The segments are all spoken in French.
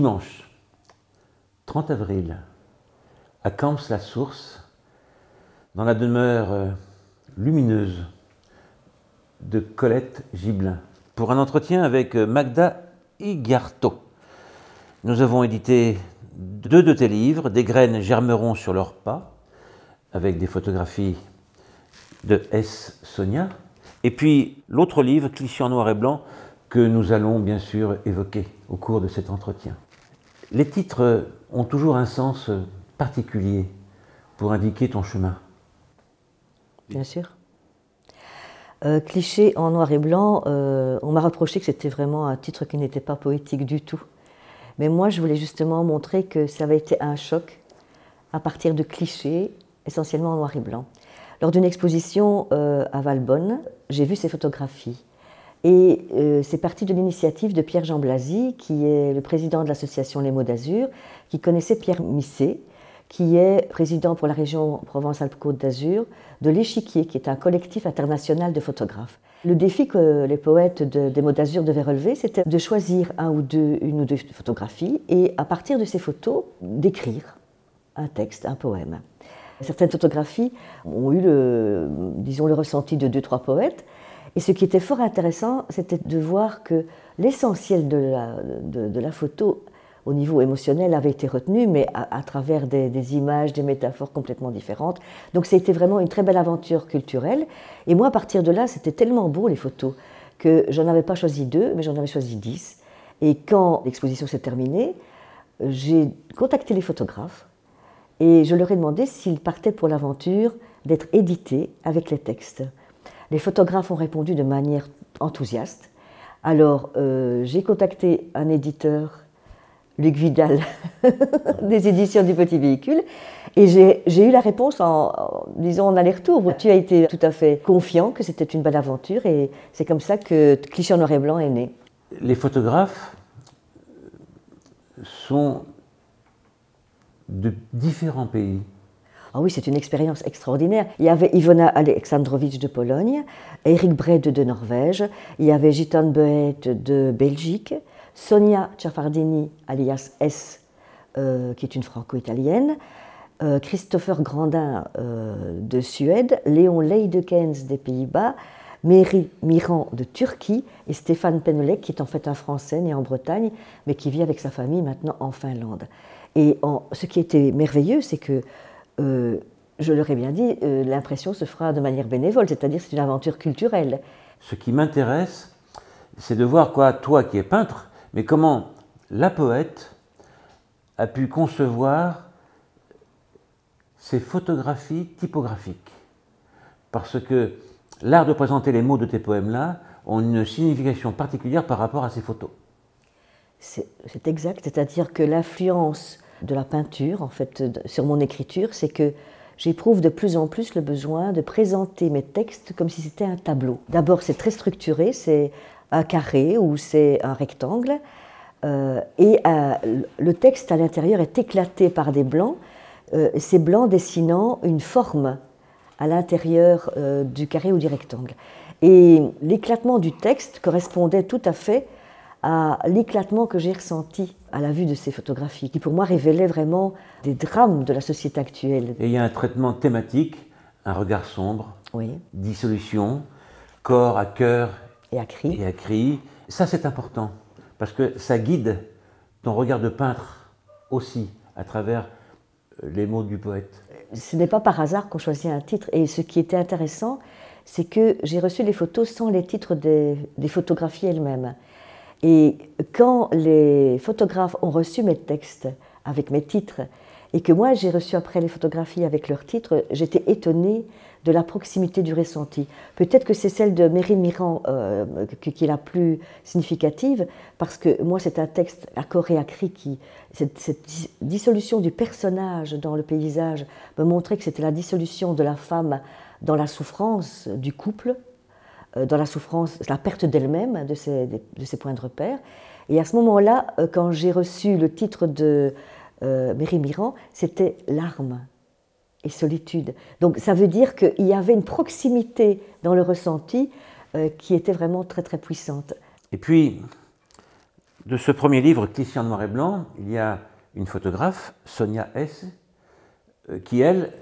Dimanche 30 avril, à Camps-la-Source, dans la demeure lumineuse de Colette Gibelin, pour un entretien avec Magda Igarto. Nous avons édité 2 de tes livres, Des graines germeront sur leurs pas, avec des photographies de S. Sonia, et puis l'autre livre, Clichés en noir et blanc, que nous allons bien sûr évoquer au cours de cet entretien. Les titres ont toujours un sens particulier pour indiquer ton chemin. Bien sûr. Clichés en noir et blanc, on m'a reproché que c'était vraiment un titre qui n'était pas poétique du tout. Mais moi, je voulais justement montrer que ça avait été un choc à partir de clichés, essentiellement en noir et blanc. Lors d'une exposition à Valbonne, j'ai vu ces photographies. Et c'est parti de l'initiative de Pierre-Jean Blazy, qui est le président de l'association Les Mots d'Azur, qui connaissait Pierre Misset, qui est président pour la région Provence-Alpes-Côte d'Azur, de l'Échiquier, qui est un collectif international de photographes. Le défi que les poètes des Mots d'Azur devaient relever, c'était de choisir une ou deux photographies et, à partir de ces photos, d'écrire un texte, un poème. Certaines photographies ont eu le ressenti de 2-3 poètes. Et ce qui était fort intéressant, c'était de voir que l'essentiel de la photo, au niveau émotionnel, avait été retenu, mais à travers des images, des métaphores complètement différentes. Donc c'était vraiment une très belle aventure culturelle. Et moi, à partir de là, c'était tellement beau, les photos, que j'en avais pas choisi 2, mais j'en avais choisi 10. Et quand l'exposition s'est terminée, j'ai contacté les photographes et je leur ai demandé s'ils partaient pour l'aventure d'être édités avec les textes. Les photographes ont répondu de manière enthousiaste. Alors, j'ai contacté un éditeur, Luc Vidal, des éditions du Petit Véhicule, et j'ai eu la réponse disons, en aller-retour. Tu as été tout à fait confiant que c'était une belle aventure, et c'est comme ça que Clichés en noir et blanc est né. Les photographes sont de différents pays. Ah oui, c'est une expérience extraordinaire. Il y avait Ivona Aleksandrovic de Pologne, Erik Brede de Norvège, il y avait Gitan Behet de Belgique, Sonia Ciafardini, alias S, qui est une franco-italienne, Christopher Grandin de Suède, Léon Leydekens des Pays-Bas, Meri Miran de Turquie et Stéphane Penelec, qui est en fait un Français né en Bretagne, mais qui vit avec sa famille maintenant en Finlande. Et ce qui était merveilleux, c'est que je leur ai bien dit, l'impression se fera de manière bénévole, c'est-à-dire c'est une aventure culturelle. Ce qui m'intéresse, c'est de voir, toi qui es peintre, mais comment la poète a pu concevoir ces photographies typographiques. Parce que l'art de présenter les mots de tes poèmes-là ont une signification particulière par rapport à ces photos. C'est exact, c'est-à-dire que l'influence de la peinture, en fait, sur mon écriture, c'est que j'éprouve de plus en plus le besoin de présenter mes textes comme si c'était un tableau. D'abord, c'est très structuré, c'est un carré ou c'est un rectangle, et le texte à l'intérieur est éclaté par des blancs, ces blancs dessinant une forme à l'intérieur du carré ou du rectangle. Et l'éclatement du texte correspondait tout à fait à l'éclatement que j'ai ressenti à la vue de ces photographies, qui pour moi révélaient vraiment des drames de la société actuelle. Et il y a un traitement thématique, un regard sombre, oui. Dissolution, corps à cœur et à cri. Et à cri. Ça, c'est important, parce que ça guide ton regard de peintre aussi, à travers les mots du poète. Ce n'est pas par hasard qu'on choisit un titre. Et ce qui était intéressant, c'est que j'ai reçu les photos sans les titres des photographies elles-mêmes. Et quand les photographes ont reçu mes textes avec mes titres, et que moi j'ai reçu après les photographies avec leurs titres, j'étais étonnée de la proximité du ressenti. Peut-être que c'est celle de Meri Miran qui est la plus significative, parce que moi c'est un texte à corps et à cri cette dissolution du personnage dans le paysage me montrait que c'était la dissolution de la femme dans la souffrance du couple, dans la souffrance, la perte d'elle-même, de ses points de repère. Et à ce moment-là, quand j'ai reçu le titre de Meri Miran, c'était larmes et solitude. Donc ça veut dire qu'il y avait une proximité dans le ressenti qui était vraiment très très puissante. Et puis, De ce premier livre, Cliché en noir et blanc, il y a une photographe, Sonia S., qui, elle,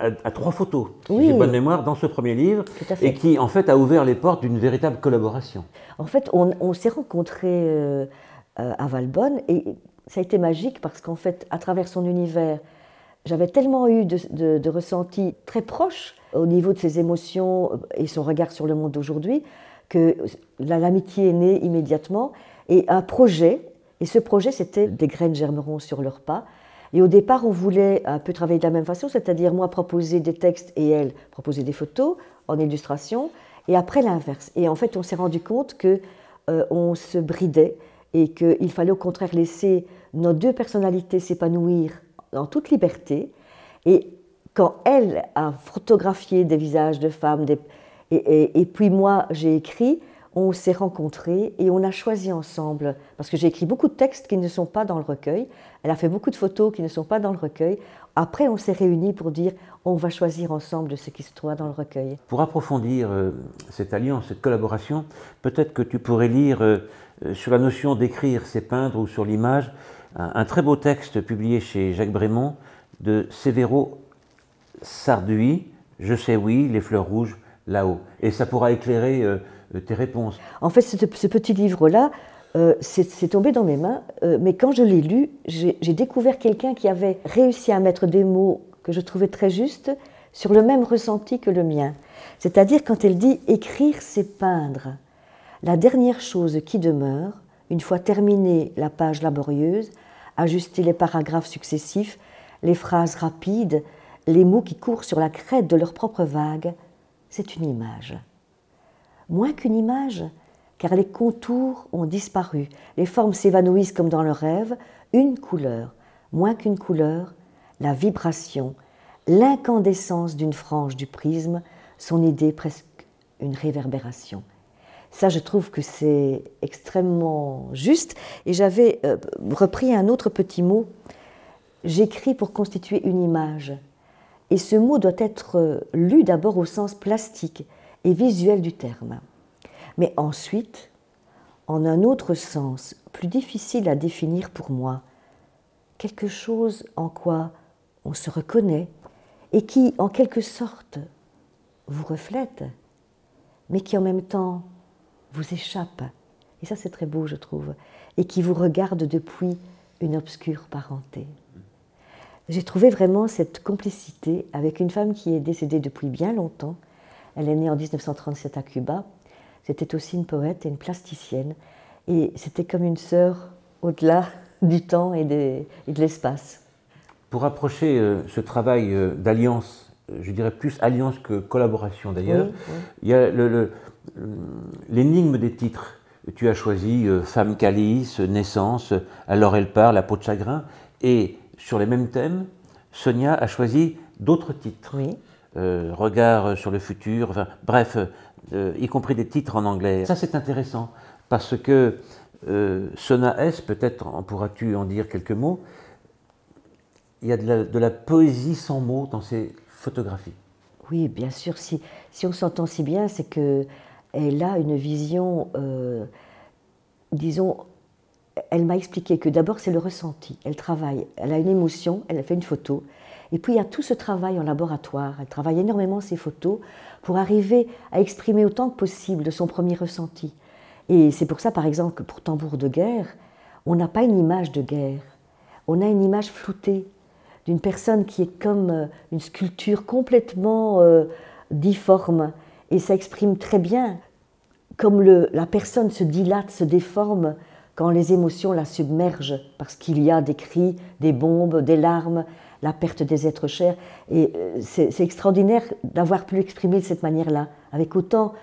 a 3 photos, si j'ai bonne mémoire, dans ce premier livre, et qui, en fait, a ouvert les portes d'une véritable collaboration. En fait, on s'est rencontrés à Valbonne, et ça a été magique parce qu'en fait, à travers son univers, j'avais tellement eu de ressentis très proches au niveau de ses émotions et son regard sur le monde d'aujourd'hui, que l'amitié est née immédiatement, et un projet, et ce projet, c'était Des graines germeront sur leurs pas. Et au départ, on voulait un peu travailler de la même façon, c'est-à-dire moi proposer des textes et elle proposer des photos en illustration, et après l'inverse. Et en fait, on s'est rendu compte qu'on se bridait et qu'il fallait au contraire laisser nos 2 personnalités s'épanouir en toute liberté. Et quand elle a photographié des visages de femmes, et puis moi j'ai écrit, on s'est rencontrés et on a choisi ensemble, parce que j'ai écrit beaucoup de textes qui ne sont pas dans le recueil, elle a fait beaucoup de photos qui ne sont pas dans le recueil. Après, on s'est réunis pour dire on va choisir ensemble de ce qui se trouve dans le recueil. Pour approfondir cette alliance, cette collaboration, peut-être que tu pourrais lire sur la notion d'écrire, c'est peindre, ou sur l'image, un très beau texte publié chez Jacques Brémond de Sévéro Sarduy, Je sais oui, les fleurs rouges là-haut. Et ça pourra éclairer tes réponses. En fait, ce petit livre-là, c'est tombé dans mes mains, mais quand je l'ai lu, j'ai découvert quelqu'un qui avait réussi à mettre des mots que je trouvais très justes sur le même ressenti que le mien. C'est-à-dire quand elle dit « écrire, c'est peindre ». La dernière chose qui demeure, une fois terminée la page laborieuse, ajuster les paragraphes successifs, les phrases rapides, les mots qui courent sur la crête de leur propre vague, c'est une image. Moins qu'une image, car les contours ont disparu, les formes s'évanouissent comme dans le rêve, une couleur, moins qu'une couleur, la vibration, l'incandescence d'une frange du prisme, son idée presque une réverbération. Ça, je trouve que c'est extrêmement juste. Et j'avais repris un autre petit mot. J'écris pour constituer une image. Et ce mot doit être lu d'abord au sens plastique et visuel du terme. Mais ensuite, en un autre sens, plus difficile à définir pour moi, quelque chose en quoi on se reconnaît et qui, en quelque sorte, vous reflète, mais qui en même temps vous échappe. Et ça, c'est très beau, je trouve, et qui vous regarde depuis une obscure parenté. J'ai trouvé vraiment cette complicité avec une femme qui est décédée depuis bien longtemps. Elle est née en 1937 à Cuba. C'était aussi une poète et une plasticienne. Et c'était comme une sœur au-delà du temps et de l'espace. Pour approcher ce travail d'alliance, je dirais plus alliance que collaboration d'ailleurs, il y a l'énigme des titres. Tu as choisi Femme calice, Naissance, Alors elle part, La peau de chagrin. Et sur les mêmes thèmes, Sonia a choisi d'autres titres. Regard sur le futur, enfin, bref, y compris des titres en anglais. Ça, c'est intéressant, parce que Sonia S., peut-être pourras-tu en dire quelques mots, il y a de la poésie sans mots dans ses photographies. Oui, bien sûr, si on s'entend si bien, c'est qu'elle a une vision, disons, elle m'a expliqué que d'abord c'est le ressenti, elle travaille, elle a une émotion, elle a fait une photo, et puis il y a tout ce travail en laboratoire, elle travaille énormément ses photos pour arriver à exprimer autant que possible de son premier ressenti. Et c'est pour ça, par exemple, que pour Tambour de guerre, on n'a pas une image de guerre, on a une image floutée d'une personne qui est comme une sculpture complètement difforme, et ça exprime très bien comme la personne se dilate, se déforme quand les émotions la submergent, parce qu'il y a des cris, des bombes, des larmes, la perte des êtres chers. Et c'est extraordinaire d'avoir pu l'exprimer de cette manière-là, avec autant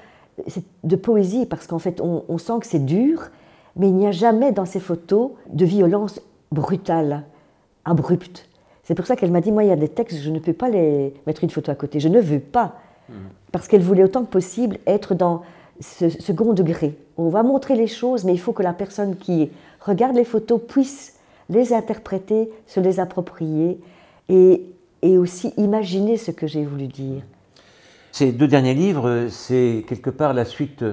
de poésie, parce qu'en fait, on sent que c'est dur, mais il n'y a jamais dans ces photos de violence brutale, abrupte. C'est pour ça qu'elle m'a dit, moi, il y a des textes, je ne peux pas les mettre une photo à côté, je ne veux pas, parce qu'elle voulait autant que possible être dans ce second degré. On va montrer les choses, mais il faut que la personne qui regarde les photos puisse les interpréter, se les approprier et aussi imaginer ce que j'ai voulu dire. Ces deux derniers livres, c'est quelque part la suite,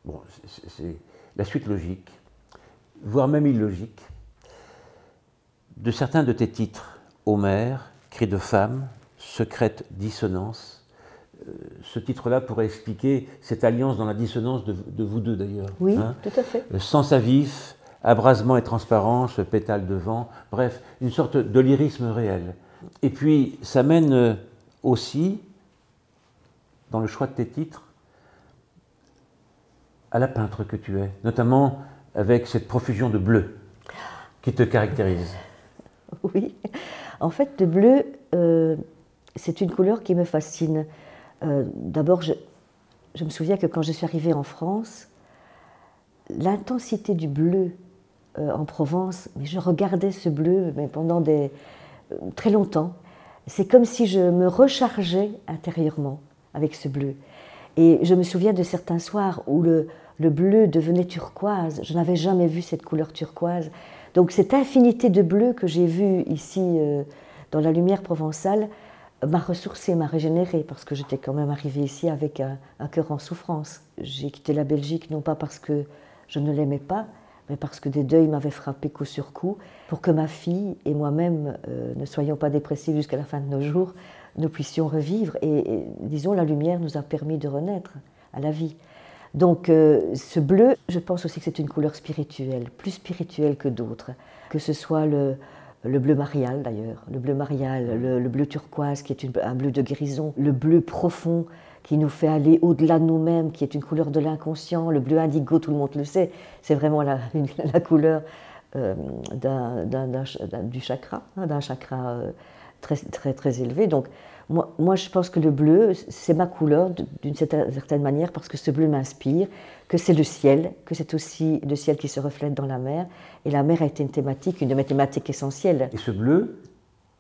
bon, c'est la suite logique. voire même illogique, de certains de tes titres. Homère, Cris de femme, Secrète dissonance. Ce titre-là pourrait expliquer cette alliance dans la dissonance de vous deux d'ailleurs. Oui, hein, tout à fait. Sens à vif, abrasement et transparence, pétale de vent, bref, une sorte de lyrisme réel. Et puis, ça mène aussi, dans le choix de tes titres, à la peintre que tu es, notamment avec cette profusion de bleu qui te caractérise. Oui, en fait, le bleu, c'est une couleur qui me fascine. D'abord, je me souviens que quand je suis arrivée en France, l'intensité du bleu en Provence, mais je regardais ce bleu mais pendant très longtemps. C'est comme si je me rechargeais intérieurement avec ce bleu. Et je me souviens de certains soirs où le bleu devenait turquoise. Je n'avais jamais vu cette couleur turquoise. Donc cette infinité de bleu que j'ai vue ici dans la lumière provençale m'a ressourcée, m'a régénérée, parce que j'étais quand même arrivée ici avec un cœur en souffrance. J'ai quitté la Belgique non pas parce que je ne l'aimais pas, mais parce que des deuils m'avaient frappé coup sur coup, pour que ma fille et moi-même ne soyons pas dépressifs jusqu'à la fin de nos jours, nous puissions revivre. Et disons, la lumière nous a permis de renaître à la vie. Donc ce bleu, je pense aussi que c'est une couleur spirituelle, plus spirituelle que d'autres. Que ce soit le bleu marial d'ailleurs, le bleu marial, le bleu turquoise qui est un bleu de guérison, le bleu profond qui nous fait aller au-delà de nous-mêmes, qui est une couleur de l'inconscient, le bleu indigo, tout le monde le sait, c'est vraiment la couleur du chakra, hein, d'un chakra très, très, très élevé. Donc moi, je pense que le bleu, c'est ma couleur d'une certaine manière, parce que ce bleu m'inspire, que c'est le ciel, que c'est aussi le ciel qui se reflète dans la mer. Et la mer a été une de mes thématiques essentielles. Et ce bleu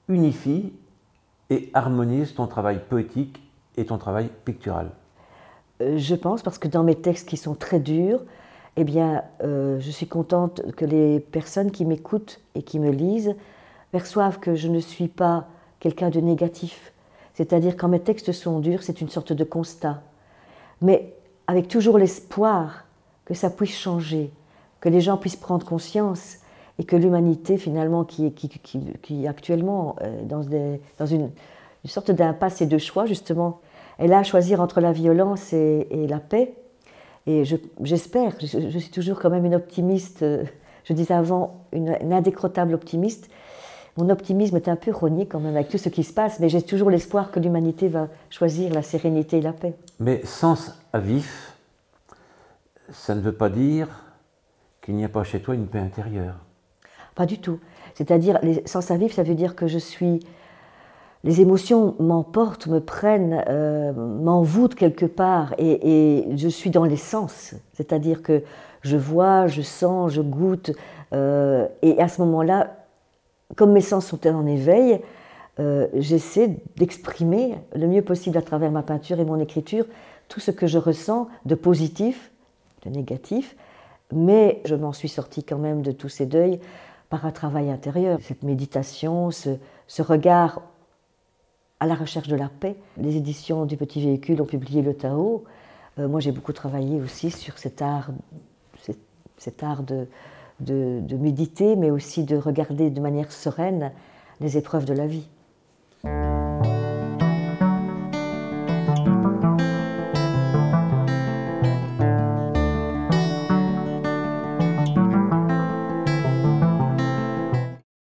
unifie et harmonise ton travail poétique et ton travail pictural. Je pense, parce que dans mes textes qui sont très durs, eh bien, je suis contente que les personnes qui m'écoutent et qui me lisent perçoivent que je ne suis pas quelqu'un de négatif. C'est-à-dire, quand mes textes sont durs, c'est une sorte de constat. Mais avec toujours l'espoir que ça puisse changer, que les gens puissent prendre conscience et que l'humanité, finalement, qui actuellement dans une sorte d'impasse et de choix, justement, elle a à choisir entre la violence et la paix. Et j'espère, je suis toujours quand même une optimiste, je disais avant, une indécrottable optimiste. Mon optimisme est un peu rogné quand même avec tout ce qui se passe, mais j'ai toujours l'espoir que l'humanité va choisir la sérénité et la paix. Mais sens à vif, ça ne veut pas dire qu'il n'y a pas chez toi une paix intérieure. Pas du tout. C'est-à-dire, sens à vif, ça veut dire que les émotions m'emportent, me prennent, m'envoûtent quelque part, et je suis dans les sens. C'est-à-dire que je vois, je sens, je goûte, et à ce moment-là, comme mes sens sont en éveil, j'essaie d'exprimer le mieux possible à travers ma peinture et mon écriture tout ce que je ressens de positif, de négatif, mais je m'en suis sortie quand même de tous ces deuils par un travail intérieur. Cette méditation, ce regard à la recherche de la paix. Les éditions du Petit Véhicule ont publié le Tao. Moi, j'ai beaucoup travaillé aussi sur cet art de méditer, mais aussi de regarder de manière sereine les épreuves de la vie.